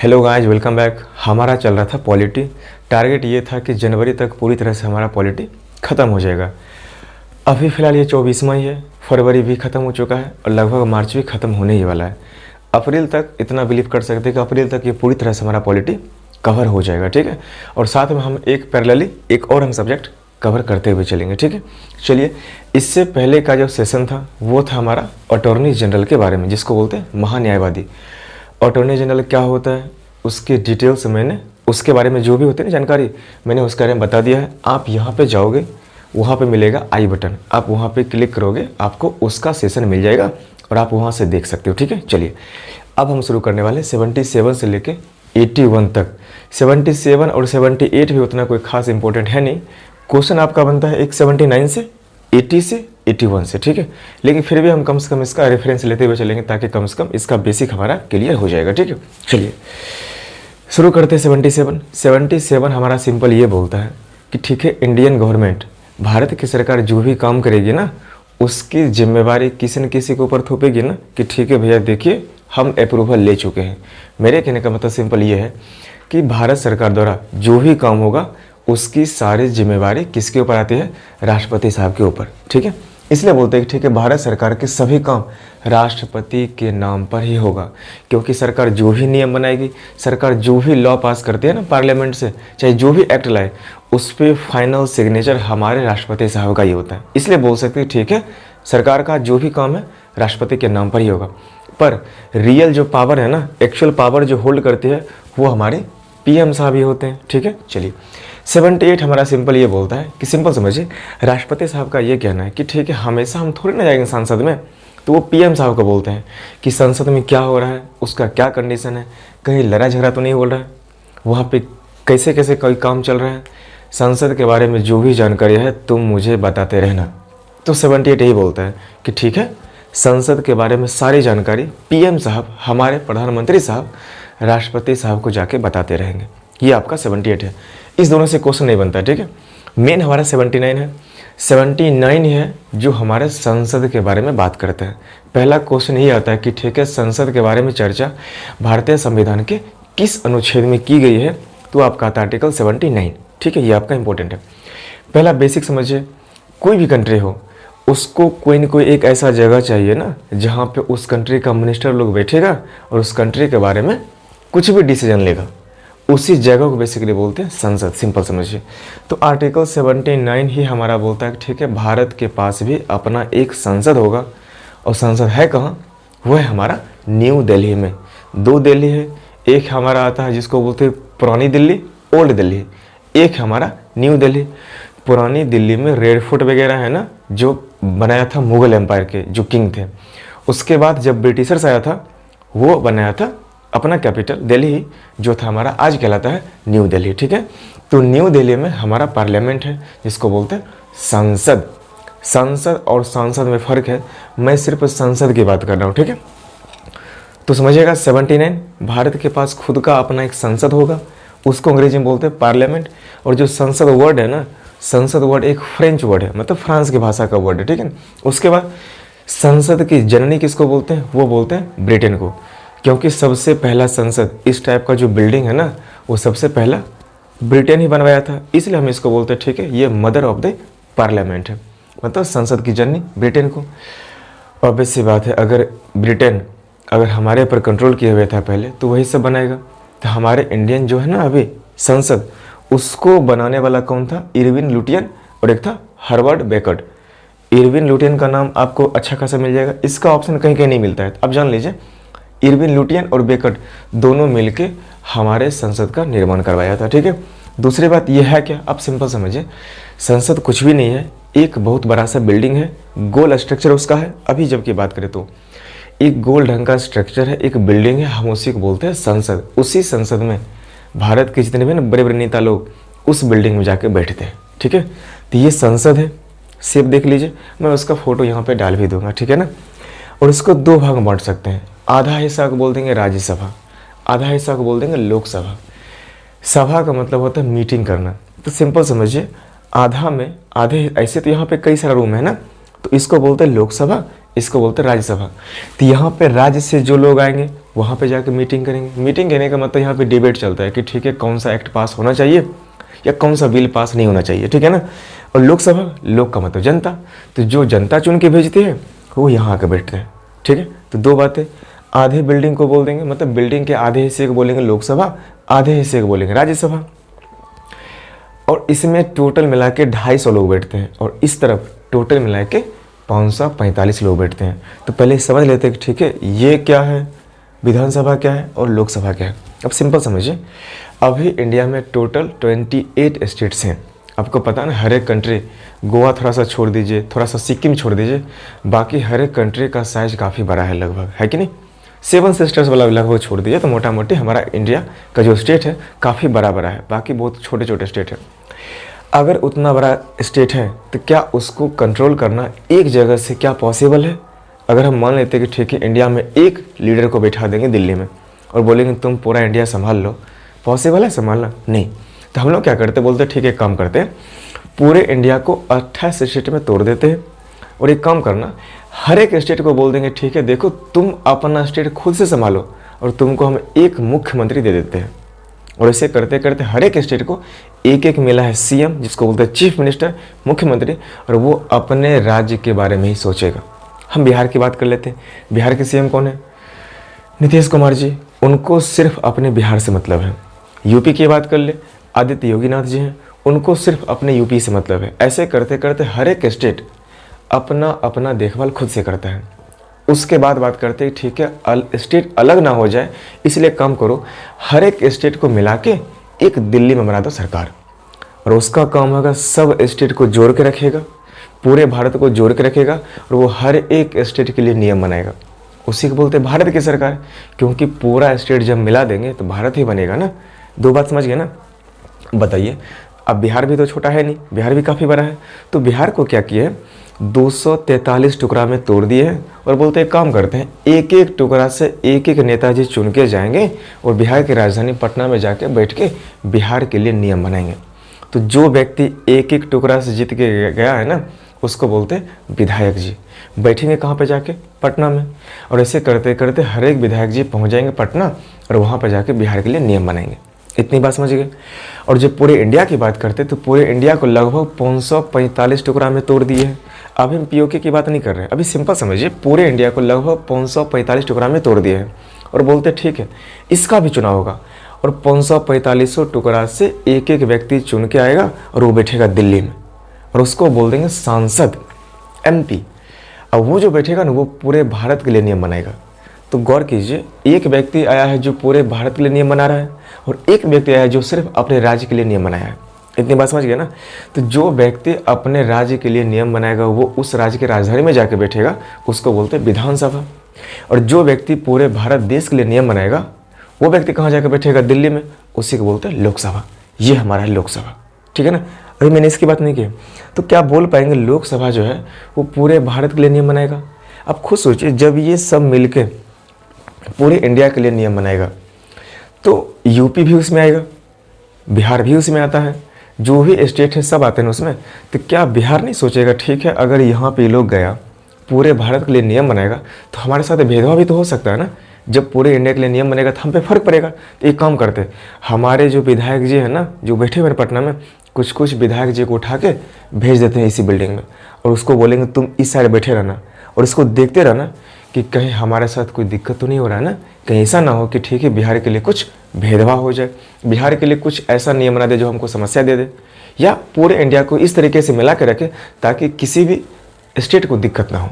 Hello guys, welcome back. हमारा चल रहा था पॉलिटी। टारगेट ये था कि जनवरी तक पूरी तरह से हमारा पॉलिटी ख़त्म हो जाएगा। अभी फ़िलहाल ये 24वां ही है, फरवरी भी ख़त्म हो चुका है और लगभग मार्च भी ख़त्म होने ही वाला है। अप्रैल तक इतना बिलीव कर सकते हैं कि अप्रैल तक ये पूरी तरह से हमारा पॉलिटी कवर हो जाएगा, ठीक है। और साथ में हम एक पैरेलली एक और हम सब्जेक्ट कवर करते हुए चलेंगे, ठीक है। चलिए, इससे पहले का जो सेशन था वो था हमारा अटॉर्नी जनरल के बारे में, जिसको बोलते हैं महान्यायवादी। अटॉर्नी जनरल क्या होता है उसकी डिटेल्स मैंने उसके बारे में जो भी होती है ना जानकारी मैंने उसके बारे में बता दिया है। आप यहाँ पे जाओगे, वहाँ पे मिलेगा आई बटन, आप वहाँ पे क्लिक करोगे, आपको उसका सेशन मिल जाएगा और आप वहाँ से देख सकते हो, ठीक है। चलिए, अब हम शुरू करने वाले 77 से लेके 81 तक। 77 और 78 भी उतना कोई खास इंपॉर्टेंट है नहीं। क्वेश्चन आपका बनता है एक 79 से 80 से 81 से, ठीक है। लेकिन फिर भी हम कम से कम इसका रेफरेंस लेते हुए चलेंगे ताकि कम से कम इसका बेसिक हमारा क्लियर हो जाएगा, ठीक है। चलिए शुरू करते हैं 77 हमारा सिंपल ये बोलता है कि ठीक है, इंडियन गवर्नमेंट, भारत की सरकार जो भी काम करेगी ना उसकी जिम्मेवारी किसी न किसी के ऊपर थोपेगी ना कि ठीक है भैया देखिए हम अप्रूवल ले चुके हैं। मेरे कहने का मतलब सिंपल ये है कि भारत सरकार द्वारा जो भी काम होगा उसकी सारी जिम्मेवारी किसके ऊपर आती है? राष्ट्रपति साहब के ऊपर, ठीक है। इसलिए बोलते हैं कि ठीक है, भारत सरकार के सभी काम राष्ट्रपति के नाम पर ही होगा, क्योंकि सरकार जो भी नियम बनाएगी, सरकार जो भी लॉ पास करती है ना पार्लियामेंट से, चाहे जो भी एक्ट लाए, उस पर फाइनल सिग्नेचर हमारे राष्ट्रपति साहब का ही होता है। इसलिए बोल सकते हैं ठीक है, सरकार का जो भी काम है राष्ट्रपति के नाम पर ही होगा। पर रियल जो पावर है ना, एक्चुअल पावर जो होल्ड करती है वो हमारे पीएम साहब ही होते हैं, ठीक है। चलिए 78 हमारा सिंपल ये बोलता है कि सिंपल समझिए, राष्ट्रपति साहब का ये कहना है कि ठीक है हमेशा हम थोड़ी ना जाएंगे संसद में, तो वो पीएम साहब को बोलते हैं कि संसद में क्या हो रहा है, उसका क्या कंडीशन है, कहीं लड़ा झगड़ा तो नहीं बोल रहा है, वहाँ पे कैसे कैसे कोई काम चल रहा है, संसद के बारे में जो भी जानकारी है तुम मुझे बताते रहना। तो 78 यही बोलता है कि ठीक है, संसद के बारे में सारी जानकारी पीएम साहब, हमारे प्रधानमंत्री साहब, राष्ट्रपति साहब को जाके बताते रहेंगे। ये आपका 78 है। इस दोनों से क्वेश्चन नहीं बनता, ठीक है। मेन हमारा 79 है। 79 है जो हमारे संसद के बारे में बात करता है। पहला क्वेश्चन ये आता है कि ठीक है, संसद के बारे में चर्चा भारतीय संविधान के किस अनुच्छेद में की गई है? तो आपका आता आर्टिकल 79, ठीक है। ये आपका इंपॉर्टेंट है। पहला बेसिक समझिए, कोई भी कंट्री हो उसको कोई न कोई एक ऐसा जगह चाहिए ना जहाँ पे उस कंट्री का मिनिस्टर लोग बैठेगा और उस कंट्री के बारे में कुछ भी डिसीजन लेगा, उसी जगह को बेसिकली बोलते हैं संसद। सिंपल समझिए। तो आर्टिकल 79 ही हमारा बोलता है कि ठीक है, भारत के पास भी अपना एक संसद होगा। और संसद है कहाँ? वो है हमारा न्यू दिल्ली में। 2 दिल्ली है, एक हमारा आता है जिसको बोलते हैं पुरानी दिल्ली, ओल्ड दिल्ली, एक हमारा न्यू दिल्ली। पुरानी दिल्ली में रेड फोर्ट वगैरह है ना, जो बनाया था मुगल एम्पायर के जो किंग थे। उसके बाद जब ब्रिटिशर्स आया था वो बनाया था अपना कैपिटल दिल्ली ही, जो था हमारा आज कहलाता है न्यू दिल्ली, ठीक है। तो न्यू दिल्ली में हमारा पार्लियामेंट है जिसको बोलते हैं संसद। संसद और सांसद में फ़र्क है, मैं सिर्फ संसद की बात कर रहा हूँ, ठीक है। तो समझिएगा 79, भारत के पास खुद का अपना एक संसद होगा, उसको अंग्रेजी में बोलते हैं पार्लियामेंट। और जो संसद वर्ड है ना, संसद वर्ड एक फ्रेंच वर्ड है, मतलब फ्रांस की भाषा का वर्ड है, ठीक है। उसके बाद संसद की जननी किसको बोलते हैं? वो बोलते हैं ब्रिटेन को, क्योंकि सबसे पहला संसद इस टाइप का जो बिल्डिंग है ना वो सबसे पहला ब्रिटेन ही बनवाया था, इसलिए हम इसको बोलते हैं ठीक है, ये मदर ऑफ द पार्लियामेंट है, मतलब संसद की जननी ब्रिटेन को। ऑब्वियस सी बात है, अगर ब्रिटेन अगर हमारे ऊपर कंट्रोल किए हुए था पहले तो वही सब बनाएगा। तो हमारे इंडियन जो है ना अभी संसद, उसको बनाने वाला कौन था? इरविन लुटियन और एक था हार्वर्ड बेकर। इरविन लुटियन का नाम आपको अच्छा खासा मिल जाएगा, इसका ऑप्शन कहीं कहीं नहीं मिलता है, अब जान लीजिए। इरविन लुटियन और बेकर दोनों मिलके हमारे संसद का निर्माण करवाया था, ठीक है। दूसरी बात यह है क्या, आप सिंपल समझिए, संसद कुछ भी नहीं है, एक बहुत बड़ा सा बिल्डिंग है, गोल स्ट्रक्चर उसका है। अभी जब की बात करें तो एक गोल ढंग का स्ट्रक्चर है, एक बिल्डिंग है, हम उसी को बोलते हैं संसद। उसी संसद में भारत के जितने भी ना बड़े बड़े नेता लोग उस बिल्डिंग में जाके बैठते हैं, ठीक है। तो ये संसद है, सिर्फ देख लीजिए, मैं उसका फोटो यहाँ पे डाल भी दूंगा, ठीक है ना। और इसको 2 भाग में बांट सकते हैं, आधा हिस्सा को बोल देंगे राज्यसभा, आधा हिस्सा को बोल देंगे लोकसभा। सभा का मतलब होता है मीटिंग करना। तो सिंपल समझिए, आधा में आधे ऐसे तो यहाँ पे कई सारा रूम है ना, तो इसको बोलते हैं लोकसभा, इसको बोलते हैं राज्यसभा। तो यहाँ पे राज्य से जो लोग आएंगे वहाँ पे जाके मीटिंग करेंगे। मीटिंग करने का मतलब यहाँ पे डिबेट चलता है कि ठीक है कौन सा एक्ट पास होना चाहिए या कौन सा बिल पास नहीं होना चाहिए, ठीक है ना। और लोकसभा, लोक का मतलब जनता, तो जो जनता चुन के भेजती है वो यहाँ आकर बैठते हैं, ठीक है। तो दो बातें, आधे बिल्डिंग को बोल देंगे, मतलब बिल्डिंग के आधे हिस्से को बोलेंगे लोकसभा, आधे हिस्से को बोलेंगे राज्यसभा। और इसमें टोटल मिला के 250 लोग बैठते हैं और इस तरफ टोटल मिला के 545 लोग बैठते हैं। तो पहले समझ लेते हैं कि ठीक है ये क्या है, विधानसभा क्या है और लोकसभा क्या है। अब सिंपल समझिए, अभी इंडिया में टोटल 28 स्टेट्स हैं। आपको पता है ना, हर एक कंट्री, गोवा थोड़ा सा छोड़ दीजिए, थोड़ा सा सिक्किम छोड़ दीजिए, बाकी हर एक कंट्री का साइज काफ़ी बड़ा है लगभग, है कि नहीं। 7 सिस्टर्स वाला लगभग छोड़ दीजिए तो मोटा मोटी हमारा इंडिया का जो स्टेट है काफ़ी बड़ा है, बाकी बहुत छोटे छोटे स्टेट है। अगर उतना बड़ा स्टेट है तो क्या उसको कंट्रोल करना एक जगह से क्या पॉसिबल है। अगर हम मान लेते हैं कि ठीक है इंडिया में एक लीडर को बैठा देंगे दिल्ली में और बोलेंगे तुम पूरा इंडिया संभाल लो, पॉसिबल है संभालना? नहीं। तो हम लोग क्या करते, बोलते ठीक है काम करते हैं, पूरे इंडिया को 28 स्टेट में तोड़ देते हैं और एक काम करना, हर एक स्टेट को बोल देंगे ठीक है देखो तुम अपना स्टेट खुद से संभालो और तुमको हम एक मुख्यमंत्री दे देते हैं। और ऐसे करते करते हर एक स्टेट को एक एक मिला है सीएम, जिसको बोलते हैं चीफ मिनिस्टर, मुख्यमंत्री, और वो अपने राज्य के बारे में ही सोचेगा। हम बिहार की बात कर लेते हैं। बिहार के सीएम कौन है? नीतीश कुमार जी, उनको सिर्फ अपने बिहार से मतलब है। यूपी की बात कर ले, आदित्य योगीनाथ जी हैं, उनको सिर्फ अपने यूपी से मतलब है। ऐसे करते करते हर एक स्टेट अपना अपना देखभाल खुद से करता है। उसके बाद बात करते हैं ठीक है स्टेट अलग ना हो जाए, इसलिए काम करो, हर एक स्टेट को मिला के एक दिल्ली में बना दो सरकार, और उसका काम होगा सब स्टेट को जोड़ के रखेगा, पूरे भारत को जोड़ के रखेगा, और वो हर एक स्टेट के लिए नियम बनाएगा। उसी को बोलते हैं भारत की सरकार, क्योंकि पूरा स्टेट जब मिला देंगे तो भारत ही बनेगा ना। दो बात समझ गए ना। बताइए, अब बिहार भी तो छोटा है नहीं, बिहार भी काफ़ी बड़ा है। तो बिहार को क्या किया है, 243 टुकड़ा में तोड़ दिए हैं और बोलते हैं काम करते हैं, एक एक टुकड़ा से एक एक नेताजी चुन के जाएंगे और बिहार की राजधानी पटना में जाके बैठ के बिहार के लिए नियम बनाएंगे। तो जो व्यक्ति एक एक टुकड़ा से जीत के गया है ना, उसको बोलते हैं विधायक जी। बैठेंगे कहाँ पे जाके? पटना में। और ऐसे करते करते हर एक विधायक जी पहुँच जाएंगे पटना और वहाँ पर जाके बिहार के लिए नियम बनाएंगे। इतनी बात समझ गए। और जब पूरे इंडिया की बात करते तो पूरे इंडिया को लगभग 545 टुकड़ा में तोड़ दिए हैं। अभी हम पीओके की बात नहीं कर रहे हैं, अभी सिंपल समझिए, पूरे इंडिया को लगभग 545 टुकड़ा में तोड़ दिए हैं और बोलते ठीक है इसका भी चुनाव होगा और 545 टुकड़ा से एक एक व्यक्ति चुन के आएगा और वो बैठेगा दिल्ली में और उसको बोल देंगे सांसद, एमपी। अब वो जो बैठेगा ना वो पूरे भारत के लिए नियम बनाएगा। तो गौर कीजिए, एक व्यक्ति आया है जो पूरे भारत के लिए नियम बना रहा है और एक व्यक्ति आया है जो सिर्फ अपने राज्य के लिए नियम बनाया है। इतनी बात समझ गए ना। तो जो व्यक्ति अपने राज्य के लिए नियम बनाएगा वो उस राज्य की राजधानी में जाके बैठेगा, उसको बोलते हैं विधानसभा। और जो व्यक्ति पूरे भारत देश के लिए नियम बनाएगा वो व्यक्ति कहाँ जाकर बैठेगा? दिल्ली में, उसी को बोलते हैं लोकसभा। ये हमारा है लोकसभा, ठीक है ना। अभी मैंने इसकी बात नहीं की। तो क्या बोल पाएंगे लोकसभा जो है वो पूरे भारत के लिए नियम बनाएगा? आप खुद सोचिए, जब ये सब मिलके पूरे इंडिया के लिए नियम बनाएगा तो यूपी भी उसमें आएगा, बिहार भी उसमें आता है, जो भी स्टेट है सब आते हैं उसमें। तो क्या बिहार नहीं सोचेगा ठीक है अगर यहाँ पे लोग गया पूरे भारत के लिए नियम बनाएगा तो हमारे साथ भेदभाव भी तो हो सकता है ना। जब पूरे इंडिया के लिए नियम बनेगा तो हम पे फर्क पड़ेगा। तो एक काम करते, हमारे जो विधायक जी हैं ना जो बैठे हुए पटना में, कुछ कुछ विधायक जी को उठा के भेज देते हैं इसी बिल्डिंग में और उसको बोलेंगे तुम इस साइड बैठे रहना और इसको देखते रहना कि कहीं हमारे साथ कोई दिक्कत तो नहीं हो रहा है ना, कहीं ऐसा ना हो कि ठीक है बिहार के लिए कुछ भेदभाव हो जाए, बिहार के लिए कुछ ऐसा नियम बना दे जो हमको समस्या दे दे, या पूरे इंडिया को इस तरीके से मिला के रखे ताकि किसी भी स्टेट को दिक्कत ना हो।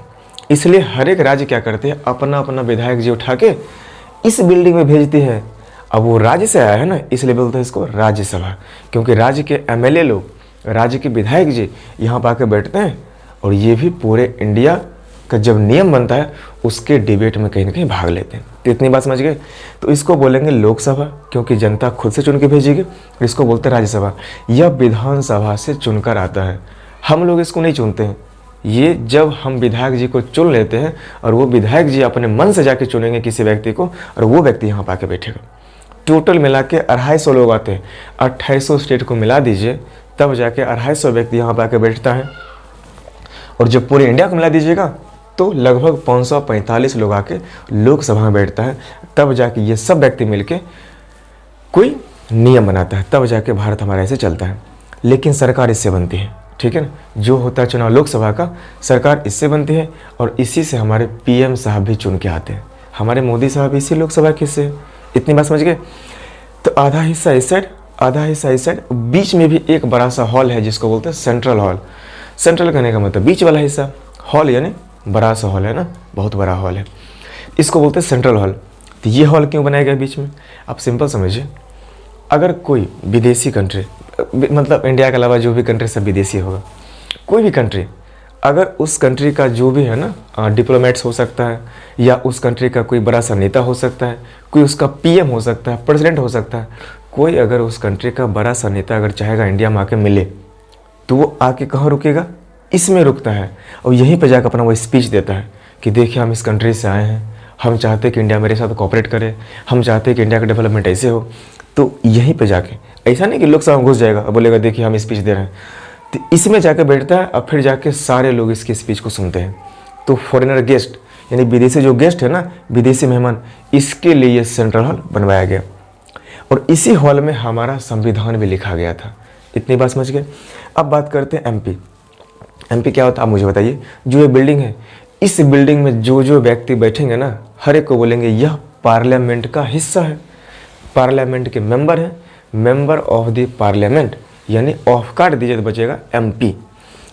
इसलिए हर एक राज्य क्या करते हैं, अपना अपना विधायक जी उठा के इस बिल्डिंग में भेजते हैं। अब वो राज्य से आया है ना, इसलिए बोलते हैं इसको राज्यसभा, क्योंकि राज्य के एमएलए लोग, राज्य के विधायक जी यहाँ पर आके बैठते हैं और ये भी पूरे इंडिया का जब नियम बनता है उसके डिबेट में कहीं ना कहीं भाग लेते हैं। तो इतनी बात समझ गए। तो इसको बोलेंगे लोकसभा क्योंकि जनता खुद से चुन के भेजेगी, और इसको बोलते हैं राज्यसभा। यह विधानसभा से चुनकर आता है, हम लोग इसको नहीं चुनते हैं। ये जब हम विधायक जी को चुन लेते हैं और वो विधायक जी अपने मन से जाके चुनेंगे किसी व्यक्ति को और वो व्यक्ति यहाँ पर आके बैठेगा। टोटल मिला के 250 लोग आते हैं, 2800 स्टेट को मिला दीजिए तब जाके 250 व्यक्ति यहाँ पर आके बैठता है। और जब पूरे इंडिया को मिला दीजिएगा तो लगभग 545 लोग आके लोकसभा में बैठता है, तब जाके ये सब व्यक्ति मिलके कोई नियम बनाता है, तब जाके भारत हमारा ऐसे चलता है। लेकिन सरकार इससे बनती है, ठीक है ना, जो होता है चुनाव लोकसभा का, सरकार इससे बनती है और इसी से हमारे पीएम साहब भी चुन के आते हैं। हमारे मोदी साहब इसी लोकसभा के हिस्से हैं। इतनी बात समझ गए। तो आधा हिस्सा इस साइड, आधा हिस्सा इस साइड, बीच में भी एक बड़ा सा हॉल है जिसको बोलते हैं सेंट्रल हॉल। सेंट्रल कहने का मतलब बीच वाला हिस्सा, हॉल यानी बड़ा सा हॉल है ना, बहुत बड़ा हॉल है, इसको बोलते हैं सेंट्रल हॉल। तो ये हॉल क्यों बनाया गया बीच में? आप सिंपल समझिए, अगर कोई विदेशी कंट्री, मतलब इंडिया के अलावा जो भी कंट्री सब विदेशी होगा, कोई भी कंट्री, अगर उस कंट्री का जो भी है ना डिप्लोमेट्स हो सकता है, या उस कंट्री का कोई बड़ा सा नेता हो सकता है, कोई उसका पीएम हो सकता है, प्रेसिडेंट हो सकता है, कोई अगर उस कंट्री का बड़ा सा नेता अगर चाहेगा इंडिया में आके मिले, तो वो आके कहाँ रुकेगा? इसमें रुकता है और यहीं पर जाकर अपना वो स्पीच देता है कि देखिए हम इस कंट्री से आए हैं, हम चाहते हैं कि इंडिया मेरे साथ कोऑपरेट करे, हम चाहते हैं कि इंडिया का डेवलपमेंट ऐसे हो। तो यहीं पे जाके, ऐसा नहीं कि लोकसभा में घुस जाएगा और बोलेगा देखिए हम स्पीच दे रहे हैं, तो इसमें जाके बैठता है और फिर जाके सारे लोग इसकी स्पीच को सुनते हैं। तो फॉरेनर गेस्ट यानी विदेशी जो गेस्ट है ना, विदेशी मेहमान, इसके लिए ये सेंट्रल हॉल बनवाया गया और इसी हॉल में हमारा संविधान भी लिखा गया था। इतनी बात समझ गए। अब बात करते हैं एमपी। एमपी क्या होता है आप मुझे बताइए। जो ये बिल्डिंग है, इस बिल्डिंग में जो जो व्यक्ति बैठेंगे ना, हर एक को बोलेंगे यह पार्लियामेंट का हिस्सा है, पार्लियामेंट के मेंबर हैं, मेंबर ऑफ द पार्लियामेंट, यानी ऑफ काट दीजिए तो बचेगा एमपी।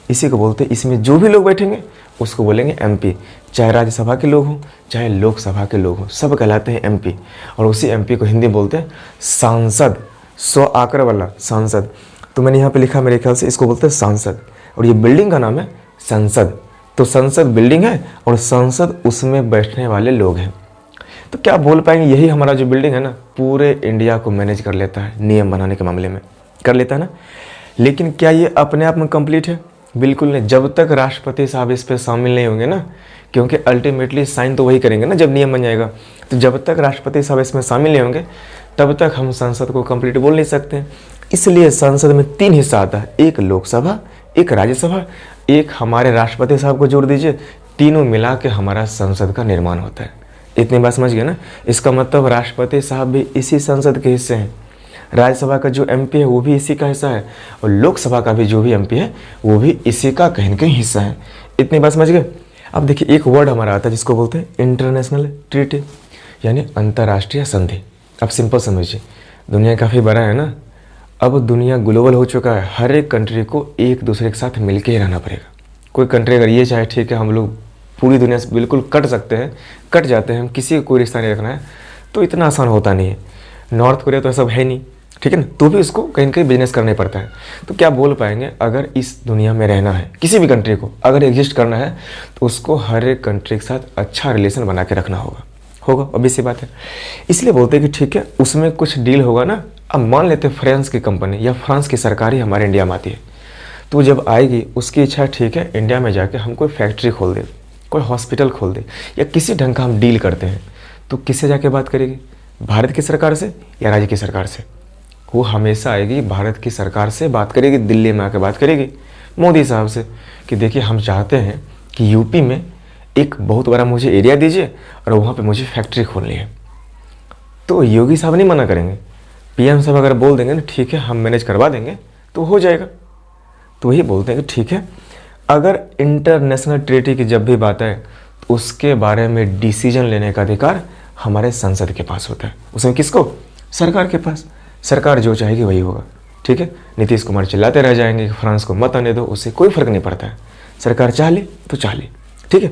इसी को बोलते हैं, इसमें जो भी लोग बैठेंगे उसको बोलेंगे एमपी, चाहे राज्यसभा के लोग हों चाहे लोकसभा के लोग हों, सब कहलाते हैं एमपी। और उसी एमपी को हिंदी बोलते हैं सांसद, 100 आकर वाला सांसद। तो मैंने यहाँ पे लिखा, मेरे ख्याल से इसको बोलते हैं सांसद, और ये बिल्डिंग का नाम है संसद। तो संसद बिल्डिंग है और संसद उसमें बैठने वाले लोग हैं। तो क्या बोल पाएंगे, यही हमारा जो बिल्डिंग है ना, पूरे इंडिया को मैनेज कर लेता है, नियम बनाने के मामले में कर लेता है ना। लेकिन क्या ये अपने आप में कंप्लीट है? बिल्कुल नहीं, जब तक राष्ट्रपति साहब इस पर शामिल नहीं होंगे ना, क्योंकि अल्टीमेटली साइन तो वही करेंगे ना जब नियम बन जाएगा। तो जब तक राष्ट्रपति साहब इसमें शामिल नहीं होंगे तब तक हम संसद को कंप्लीट बोल नहीं सकते। इसलिए संसद में 3 हिस्सा आता है, एक लोकसभा, एक राज्यसभा, एक हमारे राष्ट्रपति साहब को जोड़ दीजिए, तीनों मिला के हमारा संसद का निर्माण होता है। इतनी बात समझ गए ना। इसका मतलब राष्ट्रपति साहब भी इसी संसद के हिस्से हैं, राज्यसभा का जो एमपी है वो भी इसी का हिस्सा है, और लोकसभा का भी जो भी एमपी है वो भी इसी का कहीं न कहीं हिस्सा है। इतनी बात समझ गए। अब देखिए एक वर्ड हमारा आता है जिसको बोलते हैं इंटरनेशनल ट्रीटी, यानी अंतर्राष्ट्रीय संधि। अब सिंपल समझिए, दुनिया काफ़ी बड़ा है ना, अब दुनिया ग्लोबल हो चुका है, हर एक कंट्री को एक दूसरे के साथ मिलके ही रहना पड़ेगा। कोई कंट्री अगर ये चाहे ठीक है हम लोग पूरी दुनिया से बिल्कुल कट सकते हैं, कट जाते हैं, हम किसी को कोई रिश्ता नहीं रखना है, तो इतना आसान होता नहीं है। नॉर्थ कोरिया तो सब है नहीं, ठीक है ना, तो भी उसको कहीं ना कहीं बिजनेस करना ही पड़ता है। तो क्या बोल पाएंगे, अगर इस दुनिया में रहना है, किसी भी कंट्री को अगर एग्जिस्ट करना है, तो उसको हर एक कंट्री के साथ अच्छा रिलेशन बना के रखना होगा, ऑब्वियस सी बात है। इसलिए बोलते हैं कि ठीक है उसमें कुछ डील होगा ना। अब मान लेते हैं फ्रांस की कंपनी या फ्रांस की सरकार ही हमारे इंडिया में आती है, तो जब आएगी उसकी इच्छा ठीक है इंडिया में जाके हम कोई फैक्ट्री खोल दे, कोई हॉस्पिटल खोल दे, या किसी ढंग का हम डील करते हैं, तो किससे जाके बात करेगी? भारत की सरकार से या राज्य की सरकार से? वो हमेशा आएगी भारत की सरकार से बात करेगी, दिल्ली में आकर बात करेगी मोदी साहब से कि देखिए हम चाहते हैं कि यूपी में एक बहुत बड़ा मुझे एरिया दीजिए और वहाँ पे मुझे फैक्ट्री खोलनी है। तो योगी साहब नहीं मना करेंगे, पीएम साहब अगर बोल देंगे ना ठीक है हम मैनेज करवा देंगे तो हो जाएगा। तो वही बोलते हैं कि ठीक है, अगर इंटरनेशनल ट्रीटी की जब भी बात है तो उसके बारे में डिसीजन लेने का अधिकार हमारे संसद के पास होता है। उसमें किसको? सरकार के पास। सरकार जो चाहेगी वही होगा, ठीक है। नीतीश कुमार चिल्लाते रह जाएंगे कि फ्रांस को मत आने दो, उससे कोई फर्क नहीं पड़ता है, सरकार चाह ले तो चाह ले, ठीक है।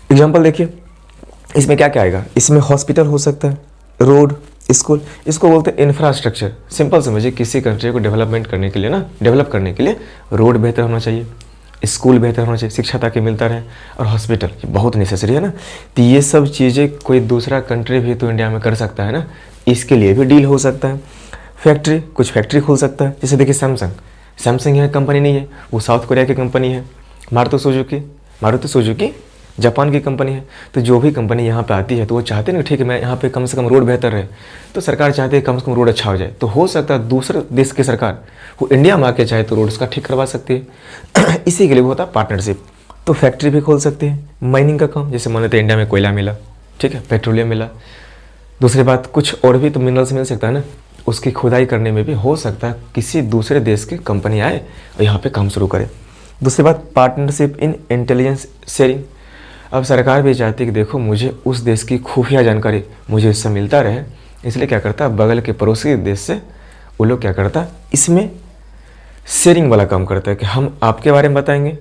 एग्जाम्पल देखिए, इसमें क्या क्या आएगा, इसमें हॉस्पिटल हो सकता है, रोड, स्कूल, इसको बोलते हैं इंफ्रास्ट्रक्चर। सिंपल समझिए, किसी कंट्री को डेवलपमेंट करने के लिए ना, डेवलप करने के लिए रोड बेहतर होना चाहिए, स्कूल बेहतर होना चाहिए, शिक्षा ताकि मिलता रहे, और हॉस्पिटल ये बहुत नेसेसरी है ना। तो ये सब चीज़ें कोई दूसरा कंट्री भी तो इंडिया में कर सकता है ना, इसके लिए भी डील हो सकता है। फैक्ट्री, कुछ फैक्ट्री खोल सकता है, जैसे देखिए सैमसंग यहाँ कंपनी नहीं है, वो साउथ कोरिया की कंपनी है। मारुति सुजुकी जापान की कंपनी है। तो जो भी कंपनी यहाँ पे आती है तो वो चाहते हैं ना ठीक है मैं यहाँ पे कम से कम रोड बेहतर रहे, तो सरकार चाहती है कम से कम रोड अच्छा हो जाए। तो हो सकता है दूसरे देश की सरकार वो इंडिया में आके चाहे तो रोड उसका ठीक करवा सकती है। इसी के लिए वो होता है पार्टनरशिप। तो फैक्ट्री भी खोल सकते हैं, माइनिंग का काम, जैसे मान लेते हैं इंडिया में कोयला मिला, ठीक है, पेट्रोलियम मिला, दूसरी बात कुछ और भी तो मिनरल्स मिल सकता है ना, उसकी खुदाई करने में भी हो सकता है किसी दूसरे देश की कंपनी आए और यहाँ पे काम शुरू करे। दूसरी बात पार्टनरशिप इन इंटेलिजेंस शेयरिंग। अब सरकार भी चाहती है कि देखो मुझे उस देश की खुफिया जानकारी मुझे इससे मिलता रहे, इसलिए क्या करता है बगल के पड़ोसी देश से वो लोग क्या करता है इसमें शेयरिंग वाला काम करता है कि हम आपके बारे में बताएंगे,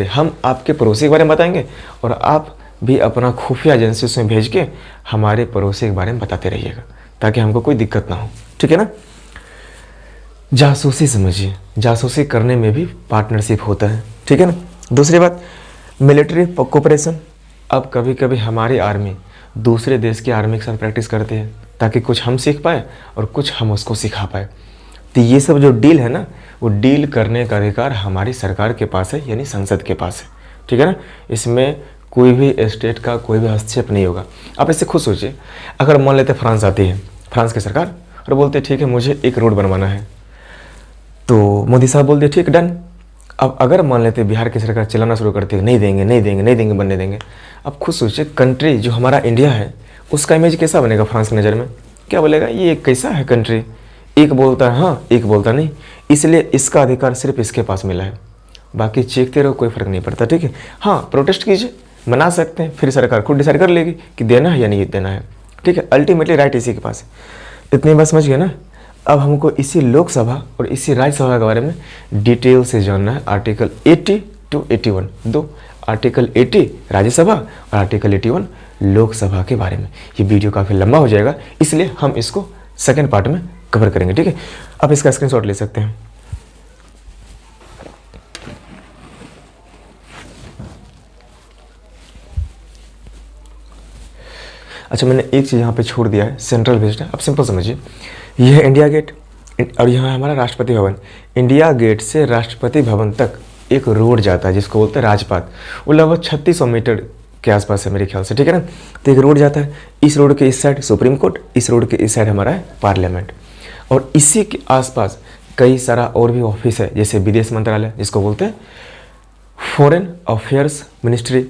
हम आपके पड़ोसी के बारे में बताएंगे और आप भी अपना खुफिया एजेंसी उसमें भेज के हमारे पड़ोसी के बारे में बताते रहिएगा ताकि हमको कोई दिक्कत ना हो, ठीक है ना। जासूसी समझिए, जासूसी करने में भी पार्टनरशिप होता है, ठीक है ना। दूसरी बात मिलिट्री कोऑपरेशन। अब कभी कभी हमारी आर्मी दूसरे देश की आर्मी के साथ प्रैक्टिस करते हैं ताकि कुछ हम सीख पाए और कुछ हम उसको सिखा पाए। तो ये सब जो डील है ना, वो डील करने का अधिकार हमारी सरकार के पास है, यानी संसद के पास है, ठीक है ना। इसमें कोई भी स्टेट का कोई भी हस्तक्षेप नहीं होगा। आप इससे खुद सोचिए, अगर मान लेते फ्रांस आती है, फ्रांस की सरकार, और बोलते ठीक है मुझे एक रोड बनवाना है, तो मोदी साहब बोलते ठीक डन। अब अगर मान लेते बिहार की सरकार चलाना शुरू करती है, नहीं देंगे नहीं देंगे नहीं देंगे बनने देंगे। अब खुद सोचिए कंट्री जो हमारा इंडिया है उसका इमेज कैसा बनेगा फ्रांस की नज़र में, क्या बोलेगा ये कैसा है कंट्री, एक बोलता है हाँ एक बोलता नहीं, इसलिए इसका अधिकार सिर्फ इसके पास मिला है, बाकी चीखते रहो कोई फ़र्क नहीं पड़ता, ठीक है। हाँ प्रोटेस्ट कीजिए, मना सकते हैं, फिर सरकार खुद डिसाइड कर लेगी कि देना है या नहीं देना है, ठीक है। अल्टीमेटली राइट इसी के पास है। इतनी बात समझ गए ना। अब हमको इसी लोकसभा और इसी राज्यसभा के बारे में डिटेल से जानना है। आर्टिकल 80 to 81, दो आर्टिकल 80 राज्यसभा और आर्टिकल 81 लोकसभा के बारे में। ये वीडियो काफ़ी लंबा हो जाएगा, इसलिए हम इसको सेकेंड पार्ट में कवर करेंगे, ठीक है। अब इसका स्क्रीनशॉट ले सकते हैं। अच्छा मैंने एक चीज़ यहाँ पे छोड़ दिया है, सेंट्रल विजिटा। अब सिंपल समझिए, यह है इंडिया गेट और यहाँ है हमारा राष्ट्रपति भवन। इंडिया गेट से राष्ट्रपति भवन तक एक रोड जाता है जिसको बोलते हैं राजपाथ। वो लगभग 3600 मीटर के आसपास है मेरे ख्याल से, ठीक है ना। तो एक रोड जाता है, इस रोड के इस साइड सुप्रीम कोर्ट, इस रोड के इस साइड हमारा है पार्लियामेंट, और इसी के आसपास कई सारा और भी ऑफिस है, जैसे विदेश मंत्रालय जिसको बोलते हैं foreign affairs ministry,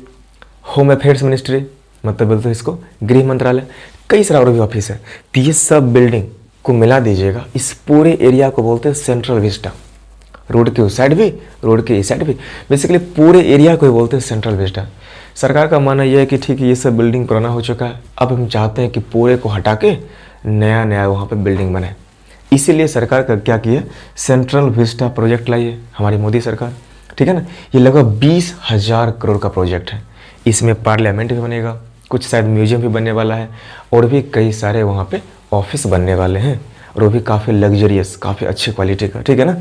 home affairs ministry मतलब बोलते हैं इसको गृह मंत्रालय, कई सारा और भी ऑफिस है। तो ये सब बिल्डिंग को मिला दीजिएगा, इस पूरे एरिया को बोलते हैं सेंट्रल विस्टा। रोड के उस साइड भी, रोड के इस साइड भी, बेसिकली पूरे एरिया को ही बोलते हैं सेंट्रल विस्टा। सरकार का मानना यह है कि ठीक है ये सब बिल्डिंग पुराना हो चुका है, अब हम चाहते हैं कि पूरे को हटा के नया नया वहाँ पे बिल्डिंग बने। इसीलिए सरकार का क्या किया, सेंट्रल विस्टा प्रोजेक्ट लाई है हमारी मोदी सरकार, ठीक है ना। ये लगभग 20,000 करोड़ का प्रोजेक्ट है। इसमें पार्लियामेंट भी बनेगा, कुछ शायद म्यूजियम भी बनने वाला है, और भी कई सारे वहाँ पे ऑफिस बनने वाले हैं, और वो भी काफ़ी लग्जरियस, काफ़ी अच्छी क्वालिटी का, ठीक है ना।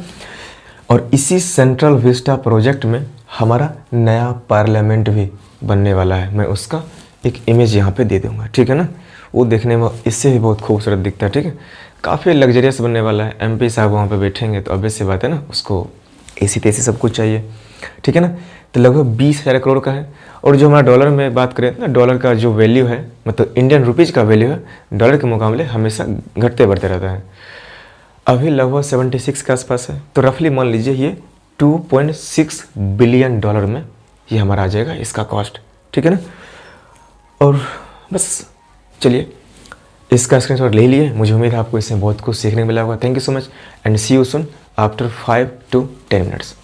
और इसी सेंट्रल विस्टा प्रोजेक्ट में हमारा नया पार्लियामेंट भी बनने वाला है। मैं उसका एक इमेज यहाँ पे दे दूँगा, ठीक है ना। वो देखने में इससे भी बहुत खूबसूरत दिखता है, ठीक है। काफ़ी लग्जरियस बनने वाला है। MP साहब वहाँ पे बैठेंगे तो ऑब्वियस सी बात है ना, उसको AC तेसी सब कुछ चाहिए, ठीक है ना। तो लगभग 20,000 करोड़ का है। और जो हमारा डॉलर में बात करें ना, डॉलर का जो वैल्यू है, मतलब इंडियन रुपीज़ का वैल्यू है डॉलर के मुकाबले हमेशा घटते बढ़ते रहता है। अभी लगभग 76 के आसपास है, तो रफली मान लीजिए ये 2.6 बिलियन डॉलर में ये हमारा आ जाएगा इसका कॉस्ट, ठीक है ना। और बस चलिए इसका स्क्रीनशॉट ले लिए। मुझे उम्मीद है आपको इससे बहुत कुछ सीखने को मिला होगा। Thank you so much and see you soon after 5 to 10 minutes.